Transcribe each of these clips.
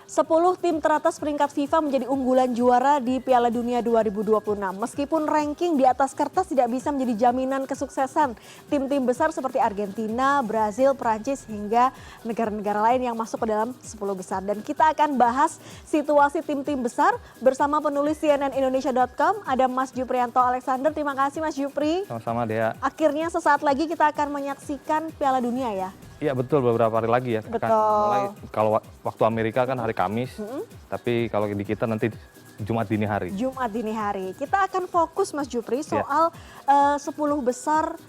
10 tim teratas peringkat FIFA menjadi unggulan juara di Piala Dunia 2026. Meskipun ranking di atas kertas tidak bisa menjadi jaminan kesuksesan tim-tim besar seperti Argentina, Brazil, Prancis hingga negara-negara lain yang masuk ke dalam 10 besar. Dan kita akan bahas situasi tim-tim besar bersama penulis cnnindonesia.com, ada Mas Juprianto Alexander. Terima kasih Mas Jupri. Sama-sama Dea. Akhirnya sesaat lagi kita akan menyaksikan Piala Dunia ya. Iya betul, beberapa hari lagi ya. Betul. Akan mulai, kalau waktu Amerika kan hari Kamis, tapi kalau di kita nanti Jumat dini hari. Jumat dini hari. Kita akan fokus Mas Jupri soal 10 besar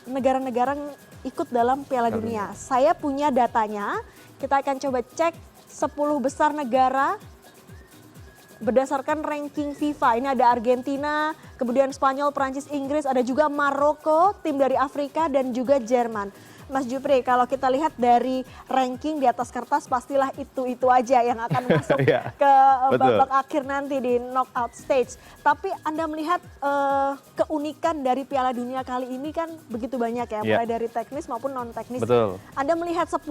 negara-negara yang ikut dalam Piala Dunia. Saya punya datanya, kita akan coba cek 10 besar negara berdasarkan ranking FIFA. Ini ada Argentina, kemudian Spanyol, Prancis, Inggris, ada juga Maroko, tim dari Afrika dan juga Jerman. Mas Jupri, kalau kita lihat dari ranking di atas kertas pastilah itu aja yang akan masuk ke babak akhir nanti di knockout stage. Tapi Anda melihat keunikan dari Piala Dunia kali ini kan begitu banyak ya, mulai dari teknis maupun non teknis. Betul. Anda melihat 10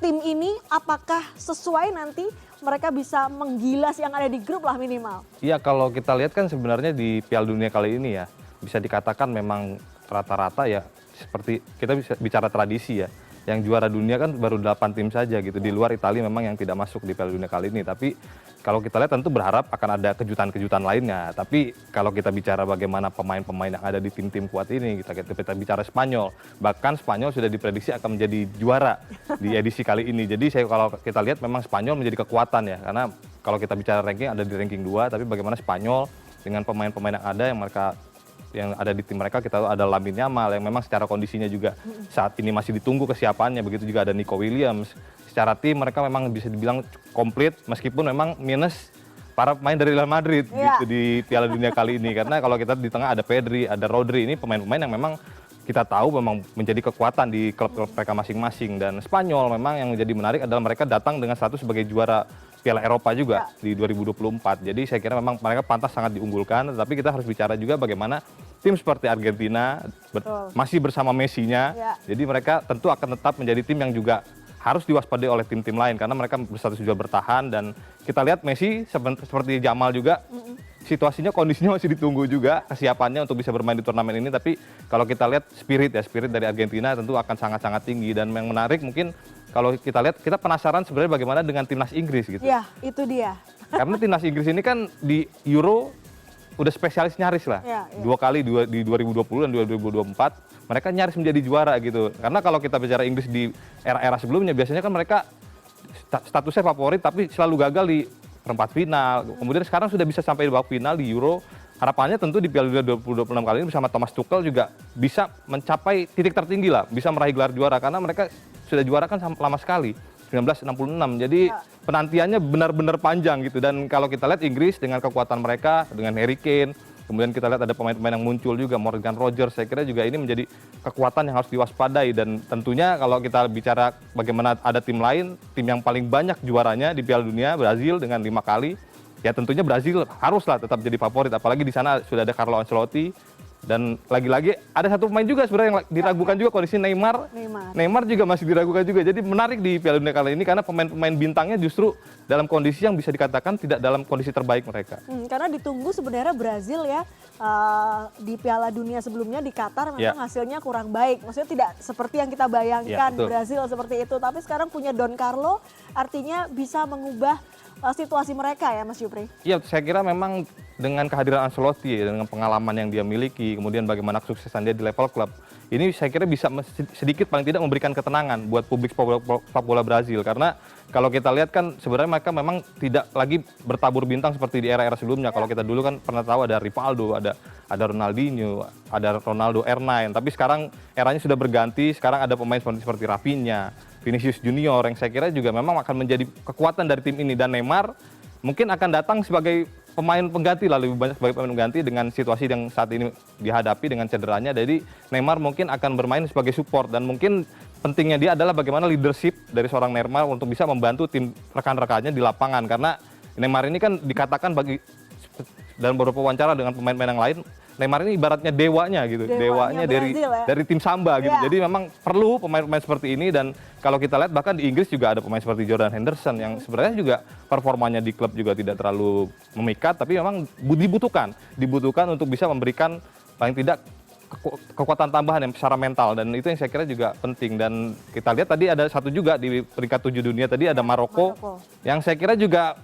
tim ini apakah sesuai nanti mereka bisa menggilas yang ada di grup lah minimal? Iya, kalau kita lihat kan sebenarnya di Piala Dunia kali ini ya, bisa dikatakan memang rata-rata ya seperti kita bisa bicara tradisi ya. Yang juara dunia kan baru 8 tim saja gitu. Di luar Italia memang yang tidak masuk di Piala Dunia kali ini. Tapi kalau kita lihat tentu berharap akan ada kejutan-kejutan lainnya. Tapi kalau kita bicara bagaimana pemain-pemain yang ada di tim-tim kuat ini, kita bicara Spanyol. Bahkan Spanyol sudah diprediksi akan menjadi juara di edisi kali ini. Jadi kalau kita lihat memang Spanyol menjadi kekuatan ya. Karena kalau kita bicara ranking ada di ranking 2, tapi bagaimana Spanyol dengan pemain-pemain yang ada yang ada di tim mereka, kita tahu ada Lamine Yamal yang memang secara kondisinya juga saat ini masih ditunggu kesiapannya, begitu juga ada Nico Williams. Secara tim mereka memang bisa dibilang komplit meskipun memang minus para pemain dari Real Madrid gitu di Piala Dunia kali ini, karena kalau kita di tengah ada Pedri, ada Rodri, ini pemain-pemain yang memang kita tahu memang menjadi kekuatan di klub-klub mereka masing-masing. Dan Spanyol memang yang jadi menarik adalah mereka datang dengan status sebagai juara Piala Eropa juga di 2024. Jadi saya kira memang mereka pantas sangat diunggulkan, tetapi kita harus bicara juga bagaimana tim seperti Argentina masih bersama Messi-nya. Jadi mereka tentu akan tetap menjadi tim yang juga harus diwaspadai oleh tim-tim lain karena mereka berstatus juga bertahan. Dan kita lihat Messi seperti Jamal juga situasinya, kondisinya masih ditunggu juga kesiapannya untuk bisa bermain di turnamen ini. Tapi kalau kita lihat spirit dari Argentina tentu akan sangat-sangat tinggi. Dan yang menarik mungkin kalau kita lihat, kita penasaran sebenarnya bagaimana dengan timnas Inggris gitu. Ya, itu dia. Karena timnas Inggris ini kan di Euro udah spesialis nyaris lah. Dua kali di 2020 dan 2024 mereka nyaris menjadi juara gitu. Karena kalau kita bicara Inggris di era-era sebelumnya biasanya kan mereka statusnya favorit tapi selalu gagal di perempat final. Kemudian sekarang sudah bisa sampai di babak final di Euro. Harapannya tentu di Piala Dunia 2026 kali ini bersama Thomas Tuchel juga bisa mencapai titik tertinggi lah, bisa meraih gelar juara karena mereka sudah juara kan lama sekali, 1966. Jadi penantiannya benar-benar panjang gitu. Dan kalau kita lihat Inggris dengan kekuatan mereka, dengan Harry Kane, kemudian kita lihat ada pemain-pemain yang muncul juga, Morgan Rogers, saya kira juga ini menjadi kekuatan yang harus diwaspadai. Dan tentunya kalau kita bicara bagaimana ada tim lain, tim yang paling banyak juaranya di Piala Dunia, Brazil dengan 5 kali, ya tentunya Brazil haruslah tetap jadi favorit, apalagi di sana sudah ada Carlo Ancelotti. Dan lagi-lagi ada satu pemain juga sebenarnya yang diragukan juga, kondisi Neymar juga masih diragukan juga. Jadi menarik di Piala Dunia kali ini karena pemain-pemain bintangnya justru dalam kondisi yang bisa dikatakan tidak dalam kondisi terbaik mereka. Karena ditunggu sebenarnya Brazil ya, di Piala Dunia sebelumnya di Qatar memang hasilnya kurang baik. Maksudnya tidak seperti yang kita bayangkan Brazil seperti itu. Tapi sekarang punya Don Carlo artinya bisa mengubah situasi mereka ya Mas Jupri? Iya, saya kira memang dengan kehadiran Ancelotti, dengan pengalaman yang dia miliki, kemudian bagaimana kesuksesan dia di level klub, ini saya kira bisa sedikit paling tidak memberikan ketenangan buat publik sepak bola Brazil. Karena kalau kita lihat kan sebenarnya mereka memang tidak lagi bertabur bintang seperti di era-era sebelumnya. Kalau kita dulu kan pernah tahu ada Rivaldo, ada Ronaldinho, ada Ronaldo R9. Tapi sekarang eranya sudah berganti, sekarang ada pemain seperti Rafinha, Vinicius Junior yang saya kira juga memang akan menjadi kekuatan dari tim ini. Dan Neymar mungkin akan datang sebagai pemain pengganti lah, lebih banyak sebagai pemain pengganti dengan situasi yang saat ini dihadapi dengan cederanya. Jadi Neymar mungkin akan bermain sebagai support dan mungkin pentingnya dia adalah bagaimana leadership dari seorang Neymar untuk bisa membantu tim rekan-rekannya di lapangan. Karena Neymar ini kan dikatakan dalam beberapa wawancara dengan pemain-pemain yang lain Neymar ini ibaratnya dewanya gitu, dewanya Brazil, dari tim Samba gitu. Iya. Jadi memang perlu pemain-pemain seperti ini, dan kalau kita lihat bahkan di Inggris juga ada pemain seperti Jordan Henderson yang sebenarnya juga performanya di klub juga tidak terlalu memikat, tapi memang dibutuhkan untuk bisa memberikan paling tidak kekuatan tambahan yang secara mental, dan itu yang saya kira juga penting. Dan kita lihat tadi ada satu juga di peringkat 7 dunia tadi ada Maroko yang saya kira juga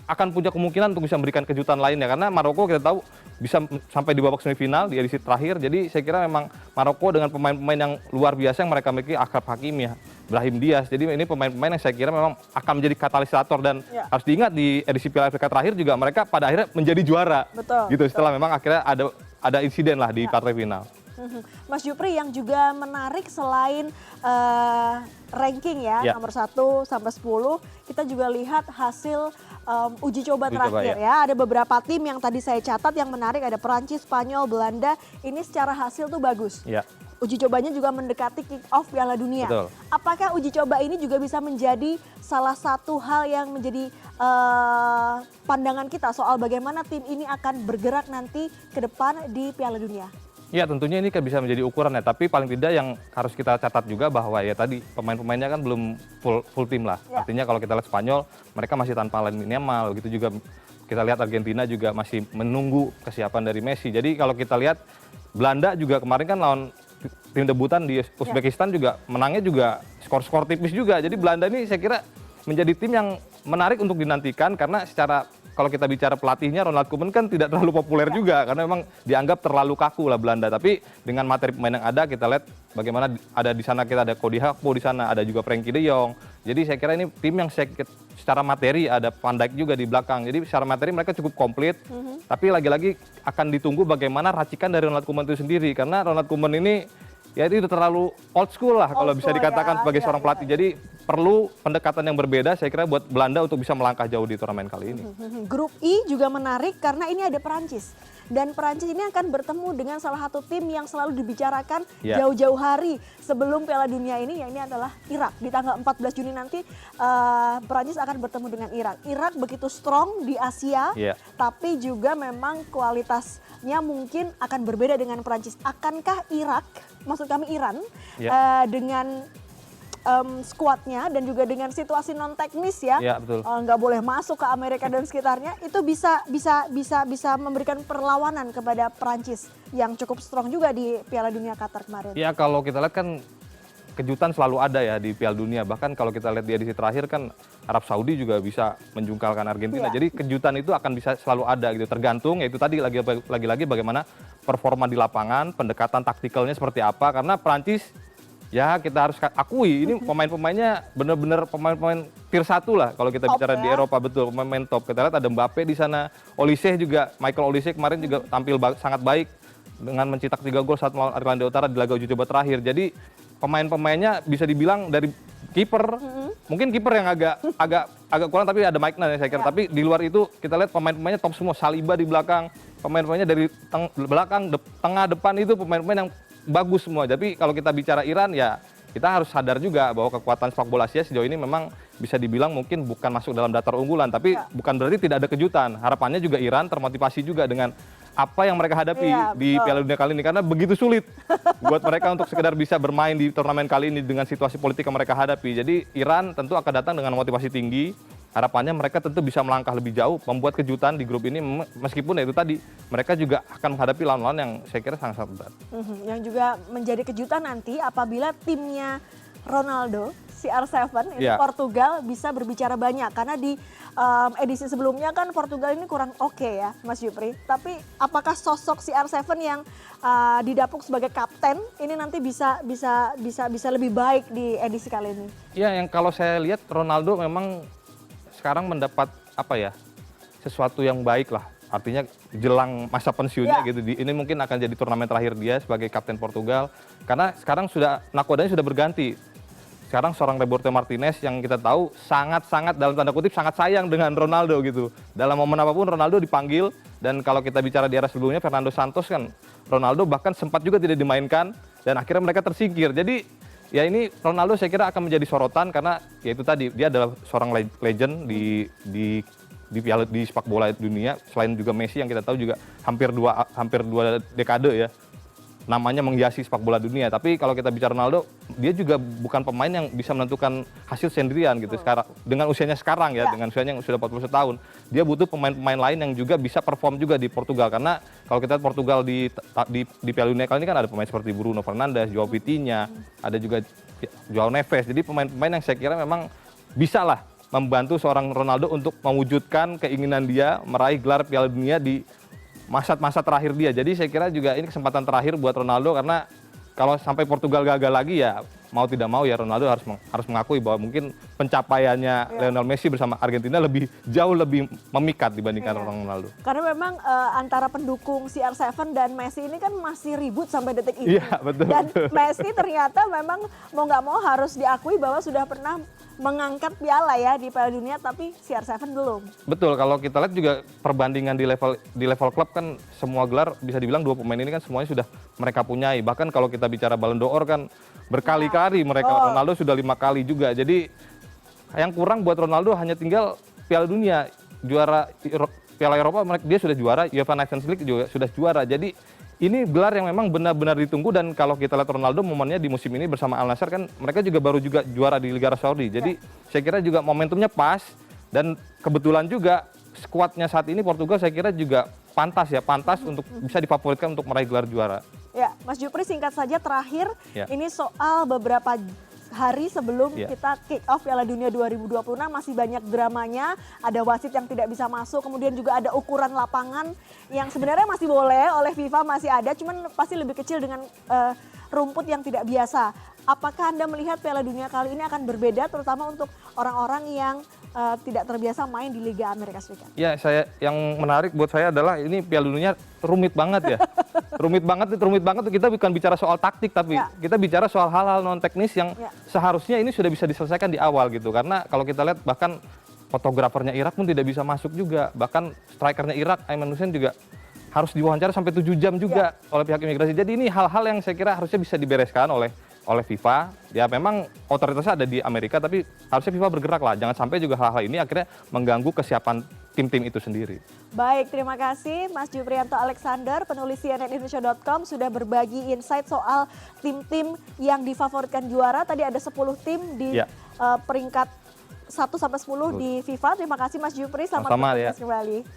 akan punya kemungkinan untuk bisa memberikan kejutan lainnya, karena Maroko kita tahu bisa sampai di babak semifinal di edisi terakhir. Jadi saya kira memang Maroko dengan pemain-pemain yang luar biasa yang mereka miliki, Achraf Hakimi, Brahim Diaz. Jadi ini pemain-pemain yang saya kira memang akan menjadi katalisator, dan harus diingat di edisi Piala Afrika terakhir juga mereka pada akhirnya menjadi juara. Gitu setelah memang akhirnya ada insiden lah di partai final. Mas Jupri, yang juga menarik selain ranking ya, nomor 1 sampai 10, kita juga lihat hasil uji coba terakhir ya. Ada beberapa tim yang tadi saya catat yang menarik, ada Perancis, Spanyol, Belanda. Ini secara hasil tuh bagus. Uji cobanya juga mendekati kick off Piala Dunia. Apakah uji coba ini juga bisa menjadi salah satu hal yang menjadi pandangan kita soal bagaimana tim ini akan bergerak nanti ke depan di Piala Dunia? Ya, tentunya ini kan bisa menjadi ukuran ya, tapi paling tidak yang harus kita catat juga bahwa ya tadi pemain-pemainnya kan belum full tim lah. Artinya kalau kita lihat Spanyol, mereka masih tanpa Lamine Yamal, gitu juga kita lihat Argentina juga masih menunggu kesiapan dari Messi. Jadi kalau kita lihat Belanda juga kemarin kan lawan tim debutan di Uzbekistan juga menangnya juga skor-skor tipis juga. Jadi Belanda ini saya kira menjadi tim yang menarik untuk dinantikan, karena secara kalau kita bicara pelatihnya Ronald Koeman kan tidak terlalu populer juga, karena memang dianggap terlalu kaku lah Belanda. Tapi dengan materi pemain yang ada, kita lihat bagaimana ada di sana, kita ada Cody Gakpo di sana, ada juga Frenkie de Jong. Jadi saya kira ini tim yang secara materi ada Van Dijk juga di belakang. Jadi secara materi mereka cukup komplit. Tapi lagi-lagi akan ditunggu bagaimana racikan dari Ronald Koeman itu sendiri, karena Ronald Koeman ini ya itu terlalu old school lah kalau bisa dikatakan sebagai seorang pelatih. Jadi perlu pendekatan yang berbeda saya kira buat Belanda untuk bisa melangkah jauh di turnamen kali ini. Grup I juga menarik karena ini ada Perancis. Dan Perancis ini akan bertemu dengan salah satu tim yang selalu dibicarakan jauh-jauh hari sebelum Piala Dunia ini, yang ini adalah Irak. Di tanggal 14 Juni nanti Perancis akan bertemu dengan Irak. Irak begitu strong di Asia, tapi juga memang kualitasnya mungkin akan berbeda dengan Perancis. Akankah Irak, maksud kami Iran, dengan skuadnya dan juga dengan situasi non teknis nggak boleh masuk ke Amerika dan sekitarnya, itu bisa memberikan perlawanan kepada Perancis yang cukup strong juga di Piala Dunia Qatar kemarin. Ya, kalau kita lihat kan kejutan selalu ada ya di Piala Dunia. Bahkan kalau kita lihat di edisi terakhir kan Arab Saudi juga bisa menjungkalkan Argentina. Jadi kejutan itu akan bisa selalu ada gitu. Tergantung yaitu tadi lagi-lagi bagaimana performa di lapangan, pendekatan taktikalnya seperti apa. Karena Perancis ya kita harus akui ini pemain-pemainnya benar-benar pemain-pemain tier 1 lah kalau kita bicara di Eropa, betul, pemain top. Kita lihat ada Mbappe di sana, Olise juga, Michael Olise kemarin juga tampil sangat baik dengan mencetak 3 gol saat melawan Irlandia Utara di laga uji coba terakhir. Jadi pemain-pemainnya bisa dibilang dari kiper, mungkin kiper yang agak kurang, tapi ada Mike Nance saya kira. Tapi di luar itu kita lihat pemain-pemainnya top semua, Saliba di belakang, pemain-pemainnya dari belakang, tengah, depan itu pemain-pemain yang bagus semua. Tapi kalau kita bicara Iran ya kita harus sadar juga bahwa kekuatan sepak bola Asia sejauh ini memang bisa dibilang mungkin bukan masuk dalam daftar unggulan, tapi bukan berarti tidak ada kejutan. Harapannya juga Iran termotivasi juga dengan apa yang mereka hadapi di Piala Dunia kali ini, karena begitu sulit buat mereka untuk sekedar bisa bermain di turnamen kali ini dengan situasi politik yang mereka hadapi. Jadi Iran tentu akan datang dengan motivasi tinggi. Harapannya mereka tentu bisa melangkah lebih jauh, membuat kejutan di grup ini, meskipun ya itu tadi mereka juga akan menghadapi lawan-lawan yang saya kira sangat-sangat berat. Yang juga menjadi kejutan nanti apabila timnya Ronaldo, CR7 ini Portugal bisa berbicara banyak, karena di edisi sebelumnya kan Portugal ini kurang oke ya Mas Jupri. Tapi apakah sosok CR7 yang didapuk sebagai kapten ini nanti bisa lebih baik di edisi kali ini? Ya, yang kalau saya lihat Ronaldo memang sekarang mendapat sesuatu yang baik lah, artinya jelang masa pensiunnya gitu. Ini mungkin akan jadi turnamen terakhir dia sebagai kapten Portugal, karena sekarang nakodanya sudah berganti. Sekarang seorang Roberto Martinez yang kita tahu sangat-sangat dalam tanda kutip sangat sayang dengan Ronaldo gitu. Dalam momen apapun Ronaldo dipanggil, dan kalau kita bicara di era sebelumnya Fernando Santos kan Ronaldo bahkan sempat juga tidak dimainkan dan akhirnya mereka tersingkir. Jadi ya ini Ronaldo saya kira akan menjadi sorotan, karena ya itu tadi dia adalah seorang legend di di sepak bola dunia, selain juga Messi yang kita tahu juga hampir dua dekade ya namanya menghiasi sepak bola dunia. Tapi kalau kita bicara Ronaldo, dia juga bukan pemain yang bisa menentukan hasil sendirian gitu. Sekarang dengan usianya sekarang ya, dengan usianya yang sudah 41 tahun, dia butuh pemain-pemain lain yang juga bisa perform juga di Portugal. Karena kalau kita lihat Portugal di Piala Dunia kali ini kan ada pemain seperti Bruno Fernandes, Joao Vitinha, ada juga Joao Neves. Jadi pemain-pemain yang saya kira memang bisa lah membantu seorang Ronaldo untuk mewujudkan keinginan dia meraih gelar Piala Dunia di masa-masa terakhir dia. Jadi saya kira juga ini kesempatan terakhir buat Ronaldo, karena kalau sampai Portugal gagal lagi ya mau tidak mau ya Ronaldo harus mengakui bahwa mungkin pencapaiannya Lionel Messi bersama Argentina jauh lebih memikat dibandingkan Ronaldo. Karena memang antara pendukung CR7 dan Messi ini kan masih ribut sampai detik ini. Iya, betul. Dan Messi ternyata memang mau nggak mau harus diakui bahwa sudah pernah mengangkat piala ya di Piala Dunia, tapi CR7 belum. Betul, kalau kita lihat juga perbandingan di level klub kan semua gelar bisa dibilang dua pemain ini kan semuanya sudah mereka punyai. Bahkan kalau kita bicara Ballon d'Or kan berkali-kali mereka, Ronaldo sudah 5 kali juga. Jadi yang kurang buat Ronaldo hanya tinggal Piala Dunia, juara Piala Eropa dia sudah juara, UEFA Nations League juga sudah juara. Jadi ini gelar yang memang benar-benar ditunggu, dan kalau kita lihat Ronaldo momennya di musim ini bersama Al Nassr kan mereka juga baru juara di Liga Arab Saudi. Jadi saya kira juga momentumnya pas, dan kebetulan juga skuadnya saat ini Portugal saya kira juga pantas untuk bisa difavoritkan untuk meraih gelar juara. Ya, Mas Jupri singkat saja terakhir, ini soal beberapa hari sebelum kita kick off Piala Dunia 2026 masih banyak dramanya, ada wasit yang tidak bisa masuk, kemudian juga ada ukuran lapangan yang sebenarnya masih boleh oleh FIFA, masih ada, cuman pasti lebih kecil dengan rumput yang tidak biasa. Apakah Anda melihat Piala Dunia kali ini akan berbeda, terutama untuk orang-orang yang tidak terbiasa main di Liga Amerika Serikat? Ya, yang menarik buat saya adalah ini Piala Dunia rumit banget ya. rumit banget kita bukan bicara soal taktik, tapi kita bicara soal hal-hal non teknis yang seharusnya ini sudah bisa diselesaikan di awal gitu. Karena kalau kita lihat bahkan fotografernya Irak pun tidak bisa masuk juga, bahkan strikernya Irak Ayman Hussein juga harus diwawancara sampai 7 jam juga oleh pihak imigrasi. Jadi ini hal-hal yang saya kira harusnya bisa dibereskan oleh FIFA. Ya memang otoritasnya ada di Amerika, tapi harusnya FIFA bergerak lah. Jangan sampai juga hal-hal ini akhirnya mengganggu kesiapan tim-tim itu sendiri. Baik, terima kasih Mas Juprianto Alexander, penulis cnnindonesia.com sudah berbagi insight soal tim-tim yang difavoritkan juara. Tadi ada 10 tim di peringkat 1 sampai 10 di FIFA. Terima kasih Mas Jupri, selamat bertugas kembali.